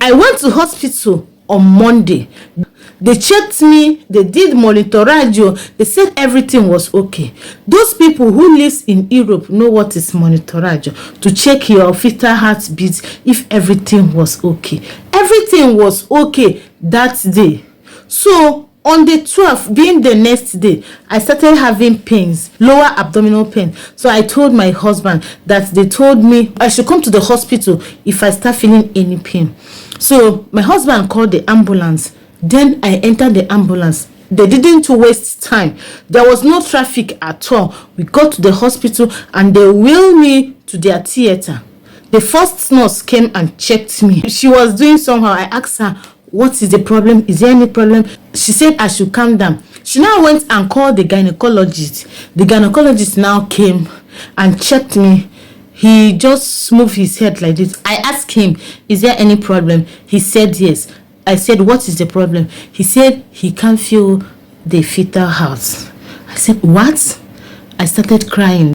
I went to hospital on Monday. They checked me, they did monitorage, they said everything was okay. Those people who lives in Europe know what is monitorage, to check your fetal heartbeat if everything was okay. Everything was okay that day. So on the 12th, being the next day, I started having pains, lower abdominal pain. So I told my husband that they told me I should come to the hospital if I start feeling any pain. So my husband called the ambulance. Then I entered the ambulance. They didn't waste time. There was no traffic at all. We got to the hospital and they wheeled me to their theater. The first nurse came and checked me. She was doing somehow. I asked her, what is the problem? Is there any problem? She said I should calm down. She now went and called the gynecologist. The gynecologist now came and checked me. He just moved his head like this. I asked him, is there any problem? He said yes. I said, what is the problem? He said he can't feel the fetal heart. I said, what? I started crying.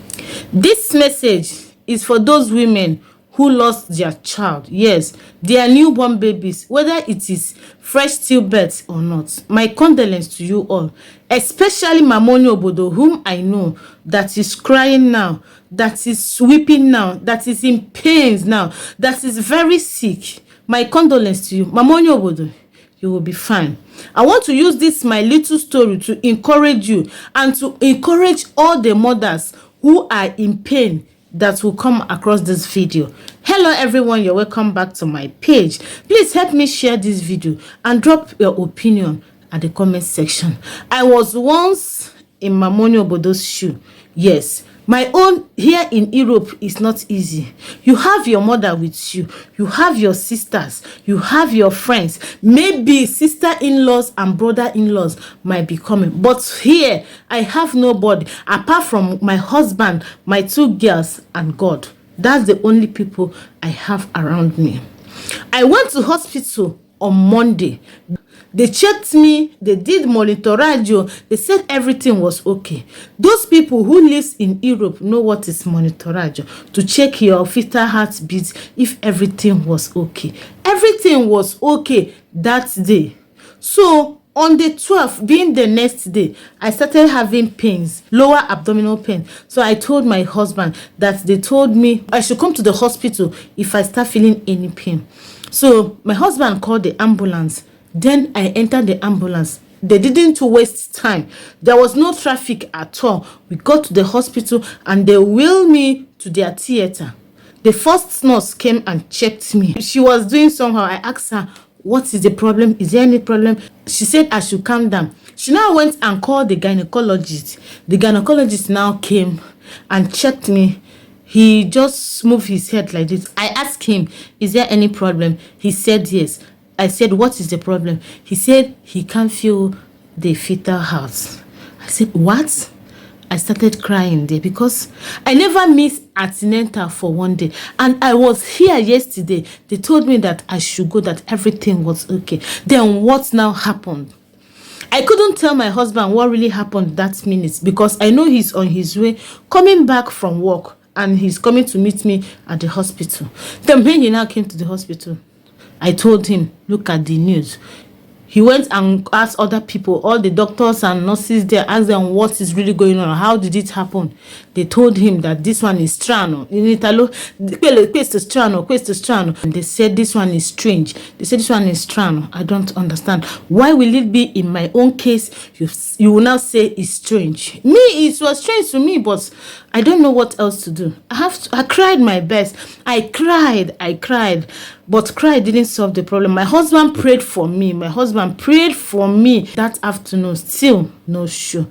This message is for those women who lost their child. Yes, their newborn babies, whether it is fresh stillbirth or not. My condolence to you all, especially Mamoni Obodo, whom I know, that is crying now, that is weeping now, that is in pains now, that is very sick. My condolence to you. Mamoni Obodo, you will be fine. I want to use this my little story to encourage you and to encourage all the mothers who are in pain that will come across this video. Hello everyone, you're welcome back to my page. Please help me share this video and drop your opinion at the comment section. I was once in Mamoni Obodo's shoe. Yes, my own here in Europe is not easy. You have your mother with you. You have your sisters. You have your friends. Maybe sister-in-laws and brother-in-laws might be coming. But here, I have nobody apart from my husband, my two girls, and God. That's the only people I have around me. I went to hospital on Monday. They checked me, they did monitorage, they said everything was okay. Those people who lives in Europe know what is monitorage, to check your fetal heartbeat if everything was okay. Everything was okay that day. So on the 12th, being the next day, I started having pains, lower abdominal pain. So I told my husband that they told me I should come to the hospital if I start feeling any pain. So my husband called the ambulance. Then I entered the ambulance. They didn't waste time. There was no traffic at all. We got to the hospital and they wheeled me to their theater. The first nurse came and checked me. She was doing somehow. I asked her, what is the problem? Is there any problem? She said I should calm down. She now went and called the gynecologist. The gynecologist now came and checked me. He just moved his head like this. I asked him, is there any problem? He said yes. I said, what is the problem? He said he can't feel the fetal heart. I said, what? I started crying there because I never missed antenatal for one day. And I was here yesterday. They told me that I should go, that everything was okay. Then what now happened? I couldn't tell my husband what really happened that minute because I know he's on his way coming back from work and he's coming to meet me at the hospital. Then when he now came to the hospital, I told him, look at the news. He went and asked other people, all the doctors and nurses there, asked them what is really going on. How did it happen? They told him that this one is strano. In Italo, questo strano. And they said this one is strange. They said this one is strano. I don't understand. Why will it be in my own case? You will now say it's strange. Me, it was strange to me, but I don't know what else to do. I cried my best. I cried. But cry didn't solve the problem. My husband prayed for me. That afternoon. Still no show.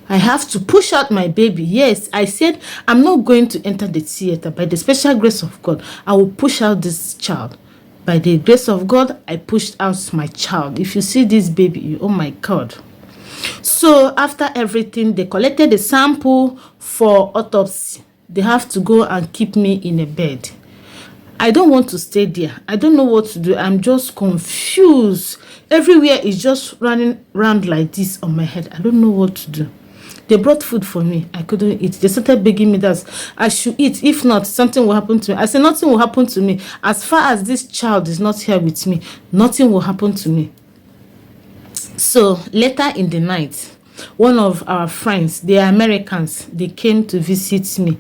I have to push out my baby. Yes, I said I'm not going to enter the theater. By the special grace of God, I will push out this child. By the grace of God, I pushed out my child. If you see this baby, oh my God. So after everything, they collected the sample for autopsy. They have to go and keep me in a bed. I don't want to stay there. I don't know what to do. I'm just confused. Everywhere is just running around like this on my head. I don't know what to do. They brought food for me. I couldn't eat. They started begging me that I should eat. If not, something will happen to me. I said, nothing will happen to me. As far as this child is not here with me, nothing will happen to me. So later in the night, one of our friends, they are Americans, they came to visit me.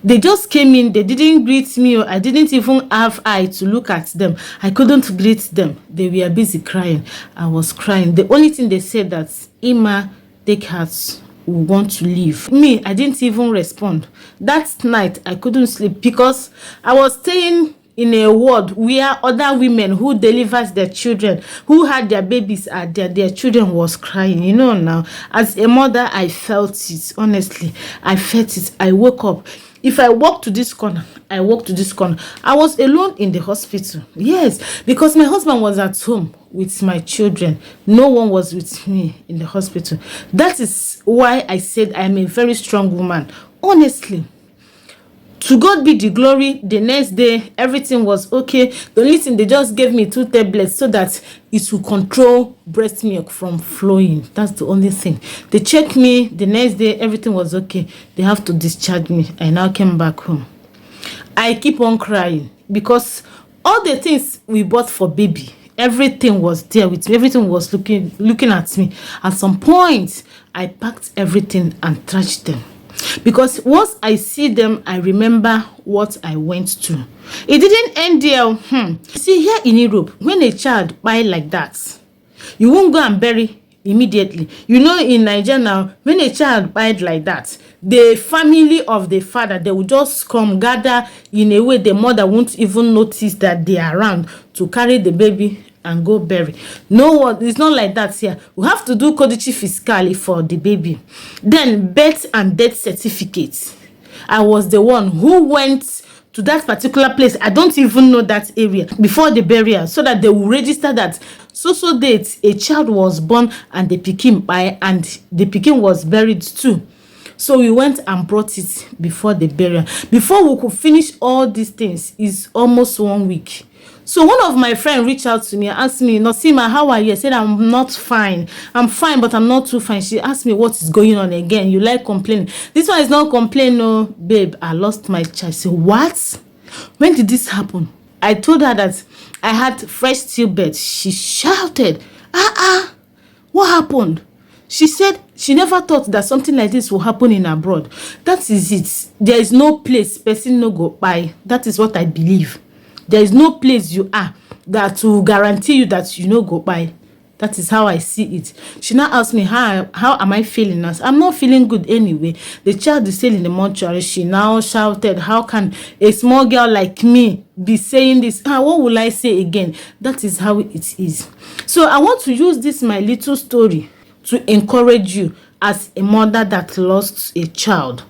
They just came in, they didn't greet me, or I didn't even have eye to look at them. I couldn't greet them. They were busy crying. I was crying. The only thing they said that Ima, take heart, we want to leave. Me, I didn't even respond. That night, I couldn't sleep because I was staying in a ward where other women who delivers their children, who had their babies, their children was crying. You know, now, as a mother, I felt it. Honestly, I felt it. I woke up. If I walk to this corner, I walk to this corner. I was alone in the hospital. Yes, because my husband was at home with my children. No one was with me in the hospital. That is why I said I am a very strong woman. Honestly. To God be the glory. The next day, everything was okay. The only thing, they just gave me 2 tablets so that it will control breast milk from flowing. That's the only thing. They checked me. The next day, everything was okay. They have to discharge me. I now came back home. I keep on crying because all the things we bought for baby, everything was there with me. Everything was looking at me. At some point, I packed everything and trashed them. Because once I see them, I remember what I went to. It didn't end there. See, here in Europe, when a child buy like that, you won't go and bury immediately. You know, in Nigeria now, when a child died like that, the family of the father, they will just come gather in a way the mother won't even notice that they are around to carry the baby and go bury. No one, it's not like that here. We have to do codice fiscale for the baby. Then birth and death certificate. I was the one who went to that particular place. I don't even know that area before the burial, so that they will register that so date a child was born and the pikin by, and the pikin was buried too. So we went and brought it before the burial. Before we could finish all these things, is almost 1 week. So one of my friends reached out to me and asked me, Nosima, how are you? I said, I'm not fine. I'm fine, but I'm not too fine. She asked me, what is going on again? You like complaining. This one is not complaining. No, babe, I lost my child. I said, what? When did this happen? I told her that I had fresh stillbirth. She shouted, what happened? She said she never thought that something like this will happen in abroad. That is it. There is no place person no go by. That is what I believe. There is no place you are that will guarantee you that you no go by. That is how I see it. She now asked me, how am I feeling now? I'm not feeling good anyway. The child is still in the mortuary. She now shouted, how can a small girl like me be saying this? What will I say again? That is how it is. So I want to use this my little story to encourage you as a mother that lost a child.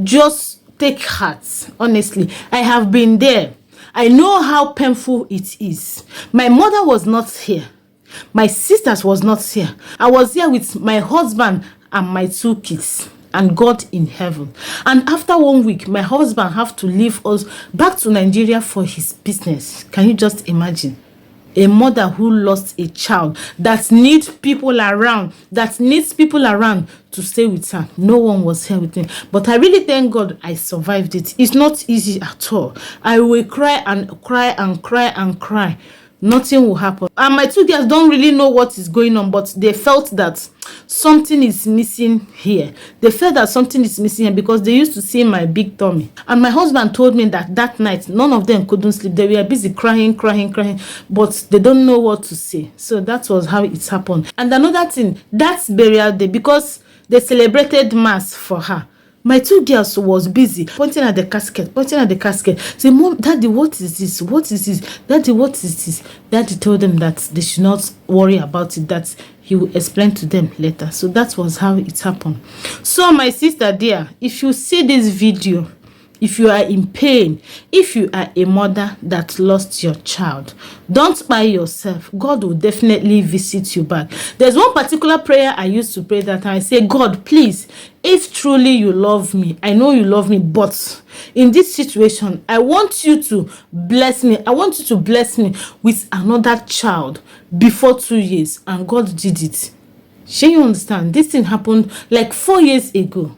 Just take heart. Honestly, I have been there. I know how painful it is. My mother was not here. My sisters was not here. I was here with my husband and my 2 kids and God in heaven. And after 1 week, my husband have to leave us back to Nigeria for his business. Can you just imagine? A mother who lost a child that needs people around, to stay with her. No one was here with me. But I really thank God I survived it. It's not easy at all. I will cry and cry and cry and cry. Nothing will happen. And my 2 girls don't really know what is going on, but they felt that something is missing here. They felt that something is missing here because they used to see my big tummy. And my husband told me that night, none of them couldn't sleep. They were busy crying, but they don't know what to say. So that was how it happened. And another thing, that's burial day, because they celebrated mass for her. My 2 girls was busy pointing at the casket. Say, Mom, Daddy, what is this? What is this? Daddy, what is this? Daddy told them that they should not worry about it, that he will explain to them later. So that was how it happened. So my sister dear, if you see this video, if you are in pain, if you are a mother that lost your child, don't buy yourself. God will definitely visit you back. There's one particular prayer I used to pray that I say, God, please, if truly you love me, I know you love me, but in this situation, I want you to bless me. I want you to bless me with another child before 2 years. And God did it. Shey you understand? This thing happened like 4 years ago,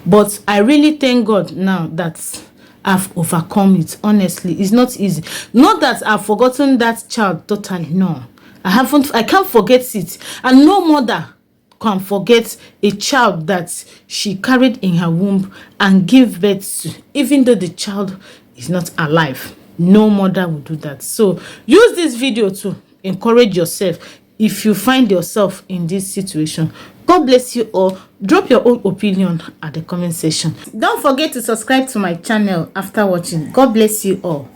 but I really thank God now that I've overcome it. Honestly, it's not easy. Not that I've forgotten that child totally. No, I can't forget it, and no mother can forget a child that she carried in her womb and gave birth to, even though the child is not alive. No mother will do that. So use this video to encourage yourself if you find yourself in this situation. God bless you all. Drop your own opinion at the comment section. Don't forget to subscribe to my channel after watching. God bless you all.